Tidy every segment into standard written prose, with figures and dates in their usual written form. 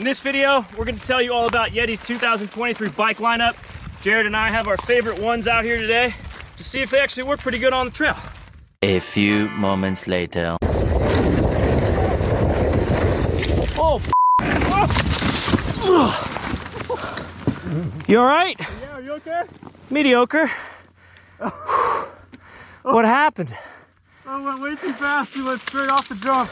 In this video, we're going to tell you all about Yeti's 2023 bike lineup. Jared and I have our favorite ones out here today to see if they actually work pretty good on the trail. A few moments later. Oh, you all right? Yeah, are you okay? Mediocre. What happened? I went way too fast. We went straight off the jump.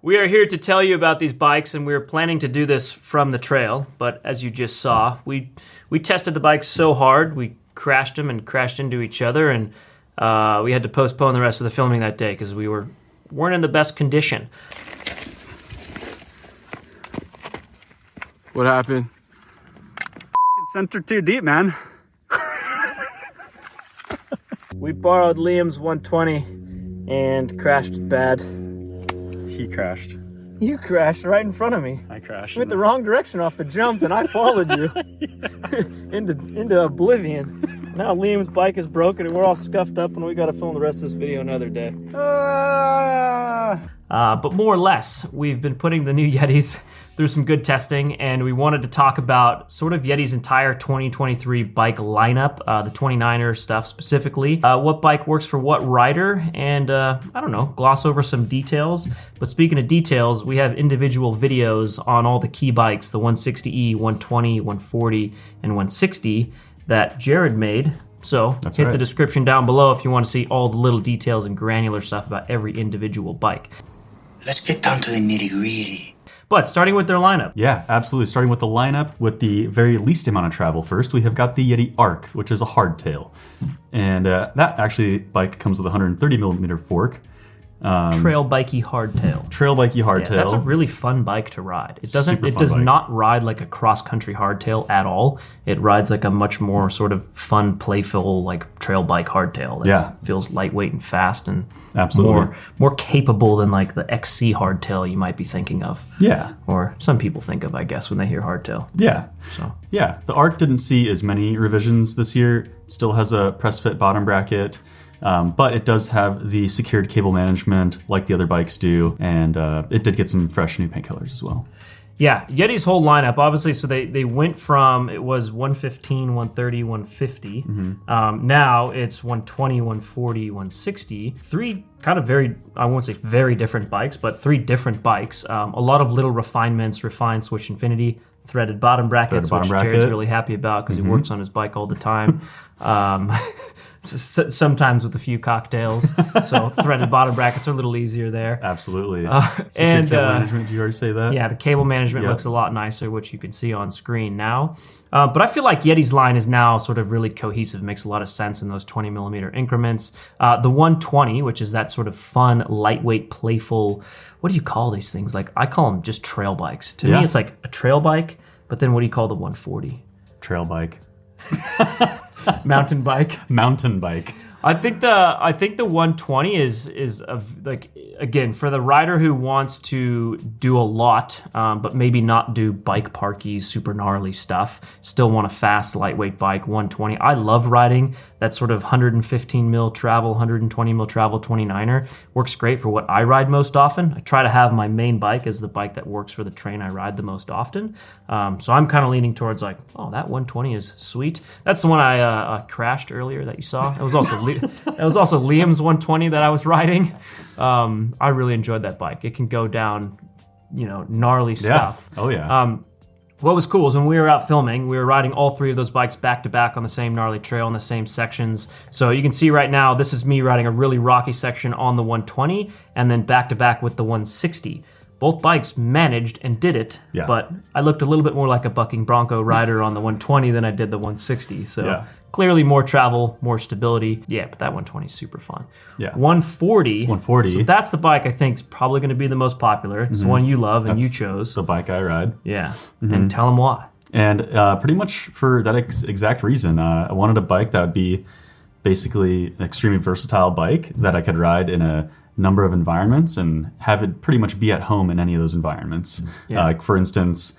We are here to tell you about these bikes, and we were planning to do this from the trail, but as you just saw, we tested the bikes so hard, we crashed them and crashed into each other, and we had to postpone the rest of the filming that day because we weren't in the best condition. What happened? Center too deep, man. We borrowed Liam's 120 and crashed it bad. He crashed. You crashed right in front of me. I crashed. You went the wrong direction off the jump, and I followed you into oblivion. Now Liam's bike is broken, and we're all scuffed up, and we got to film the rest of this video another day. But more or less, we've been putting the new Yetis through some good testing, and we wanted to talk about sort of Yeti's entire 2023 bike lineup, the 29er stuff specifically, what bike works for what rider, and I don't know, gloss over some details. But speaking of details, we have individual videos on all the key bikes, the 160E, 120, 140, and 160 that Jared made. So hit the description down below if you want to see all the little details and granular stuff about every individual bike. Let's get down to the nitty-gritty. But starting with their lineup. Yeah, absolutely. Starting with the lineup, with the very least amount of travel first, we have got the Yeti Arc, which is a hardtail. And that actually bike comes with a 130 millimeter fork. Trail bikey hardtail. Trail bikey hardtail. Yeah, that's a really fun bike to ride. It does not ride like a cross-country hardtail at all. It rides like a much more sort of fun, playful, like trail bike hardtail. That feels lightweight and fast and more capable than like the XC hardtail you might be thinking of. Yeah. Or some people think of, I guess, when they hear hardtail. Yeah. So yeah, the Arc didn't see as many revisions this year. It still has a press fit bottom bracket. But it does have the secured cable management like the other bikes do, and it did get some fresh new paint colors as well. Yeah, Yeti's whole lineup, obviously, so they went from, it was 115, 130, 150. Now it's 120, 140, 160. Three kind of very, I won't say very different bikes, but three different bikes. A lot of little refinements, refined switch infinity, threaded bottom brackets, which Jared's really happy about because he works on his bike all the time. Sometimes with a few cocktails, so threaded bottom brackets are a little easier there. Absolutely. And cable management, did you already say that? Yeah, the cable management looks a lot nicer, which you can see on screen now. But I feel like Yeti's line is now sort of really cohesive, makes a lot of sense in those 20 millimeter increments. The 120, which is that sort of fun, lightweight, playful, what do you call these things? Like, I call them just trail bikes. To me, it's like a trail bike, but then what do you call the 140? Trail bike. Mountain bike. Mountain bike. I think the 120 is like, again, for the rider who wants to do a lot, but maybe not do bike parky, super gnarly stuff, still want a fast, lightweight bike, 120. I love riding that sort of 115 mil travel, 120 mil travel 29er. Works great for what I ride most often. I try to have my main bike as the bike that works for the terrain I ride the most often. So I'm kind of leaning towards like, oh, that 120 is sweet. That's the one I crashed earlier that you saw. It was also Liam's 120 that I was riding. I really enjoyed that bike. It can go down, gnarly stuff. Oh yeah. What was cool is when we were out filming, we were riding all three of those bikes back to back on the same gnarly trail in the same sections. So you can see right now, this is me riding a really rocky section on the 120 and then back to back with the 160. Both bikes managed and did it, but I looked a little bit more like a bucking bronco rider on the 120 than I did the 160. So clearly more travel, more stability. Yeah, but that 120 is super fun. Yeah. 140. So that's the bike I think is probably going to be the most popular. It's the one you love and you chose. The bike I ride. Yeah, and tell them why. And pretty much for that exact reason, I wanted a bike that would be basically an extremely versatile bike that I could ride in a number of environments and have it pretty much be at home in any of those environments. Like for instance,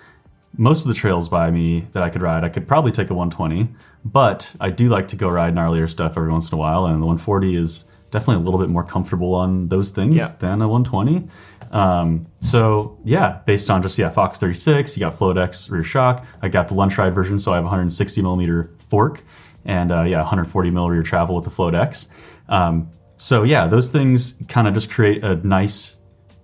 most of the trails by me that I could ride, I could probably take a 120, but I do like to go ride gnarlier stuff every once in a while, and the 140 is definitely a little bit more comfortable on those things than a 120. So yeah, based on just Fox 36, you got Floadex rear shock. I got the lunch ride version, so I have 160 millimeter fork and 140 mil rear travel with the Floadex. So yeah, those things kind of just create a nice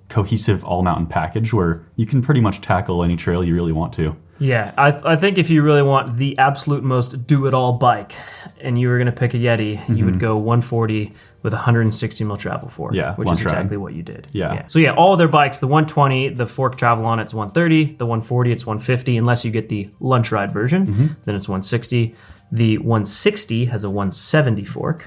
cohesive all mountain package where you can pretty much tackle any trail you really want to. Yeah, I think if you really want the absolute most do-it-all bike and you were going to pick a Yeti, you would go 140 with 160 mil travel fork, which is exactly what you did. Yeah. So yeah, all of their bikes, the 120, the fork travel on it's 130, the 140 it's 150, unless you get the lunch ride version, then it's 160. The 160 has a 170 fork.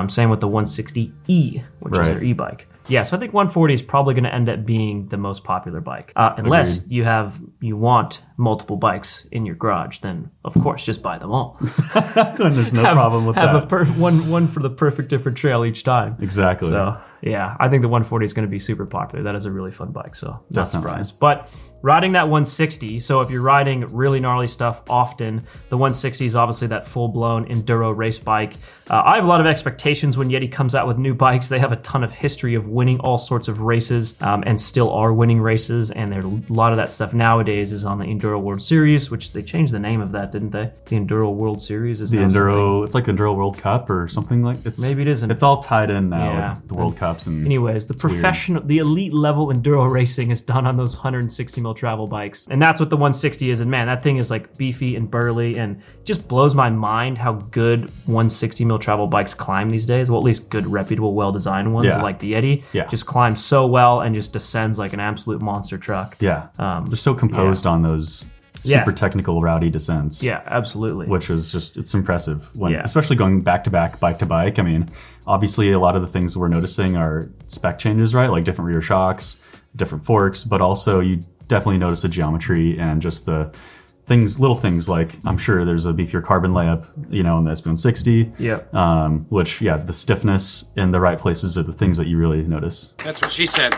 Same with the 160E, which is their e-bike. Yeah, so I think 140 is probably going to end up being the most popular bike. Unless you want multiple bikes in your garage, then of course just buy them all. And there's no problem with that. Have one for the perfect different trail each time. Exactly. So yeah, I think the 140 is going to be super popular. That is a really fun bike, so not surprised. But riding that 160, so if you're riding really gnarly stuff often, the 160 is obviously that full-blown enduro race bike. I have a lot of expectations when Yeti comes out with new bikes. They have a ton of history of winning all sorts of races and still are winning races, and a lot of that stuff nowadays is on the Enduro World Series, which they changed the name of that, didn't they? The Enduro World Series is the now Enduro. It's like Enduro World Cup or something like. Maybe it isn't. It's all tied in now with the World Cups and. Anyways, the professional, the elite level enduro racing is done on those 160 mil travel bikes, and that's what the 160 is. And man, that thing is like beefy and burly, and it just blows my mind how good 160 mil travel bikes climb these days. Well, at least good, reputable, well-designed ones like the Yeti. Just climb so well and just descends like an absolute monster truck. They're so composed on those super technical, rowdy descents. Yeah, absolutely. Which is just, it's impressive. Especially going back to back, bike to bike. I mean, obviously a lot of the things we're noticing are spec changes, right? Like different rear shocks, different forks, but also you definitely notice the geometry and just the things, little things like, I'm sure there's a beefier carbon layup, in the SB160. Which, the stiffness in the right places are the things that you really notice. That's what she said.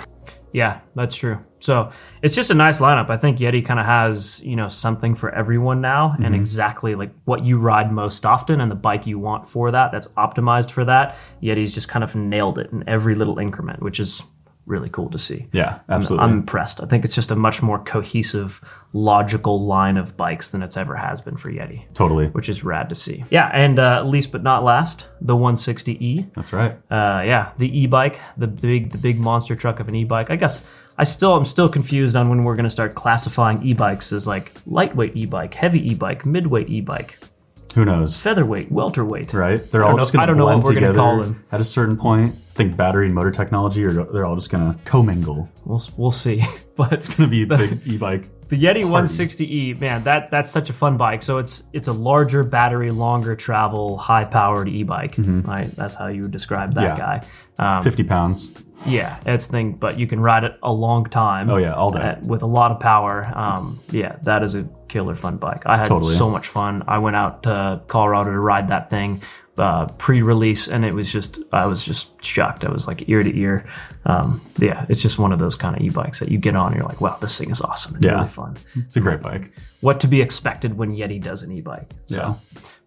Yeah, that's true. So it's just a nice lineup. I think Yeti kind of has, something for everyone now, and exactly like what you ride most often and the bike you want for that, that's optimized for that. Yeti's just kind of nailed it in every little increment, which is really cool to see. Yeah, absolutely. I'm impressed. I think it's just a much more cohesive, logical line of bikes than it's ever has been for Yeti. Totally. Which is rad to see. Yeah, and least but not last, the 160E. That's right. The e-bike, the big monster truck of an e-bike. I guess I'm still confused on when we're going to start classifying e-bikes as like lightweight e-bike, heavy e-bike, midweight e-bike. Who knows? Featherweight, welterweight. Right? They're all just going to blend what we're together call them. At a certain point. I think battery and motor technology, they're all just going to commingle. We'll see. But it's going to be a big e-bike. The Yeti 160E, man, that's such a fun bike. So it's a larger battery, longer travel, high-powered e-bike. Right? That's how you would describe that guy. 50 pounds. Yeah, it's thing, but you can ride it a long time. Oh yeah, all day. With a lot of power. That is a killer fun bike. I had so much fun. I went out to Colorado to ride that thing pre-release, and I was just shocked. I was like ear to ear. It's just one of those kind of e-bikes that you get on and you're like, wow, this thing is awesome. It's really fun. It's a great bike. What to be expected when Yeti does an e-bike. So.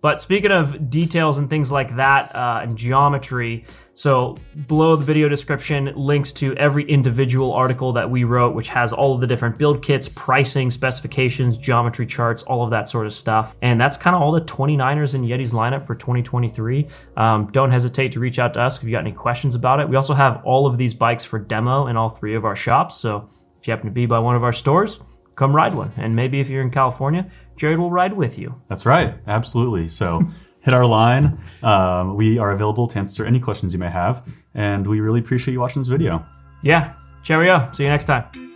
But speaking of details and things like that and geometry, so below the video description, links to every individual article that we wrote, which has all of the different build kits, pricing, specifications, geometry charts, all of that sort of stuff. And that's kind of all the 29ers in Yeti's lineup for 2023. Don't hesitate to reach out to us if you got any questions about it. We also have all of these bikes for demo in all 3 of our shops. So if you happen to be by one of our stores, come ride one. And maybe if you're in California, Jared will ride with you. That's right. Absolutely. So hit our line. We are available to answer any questions you may have. And we really appreciate you watching this video. Yeah. Cheerio. See you next time.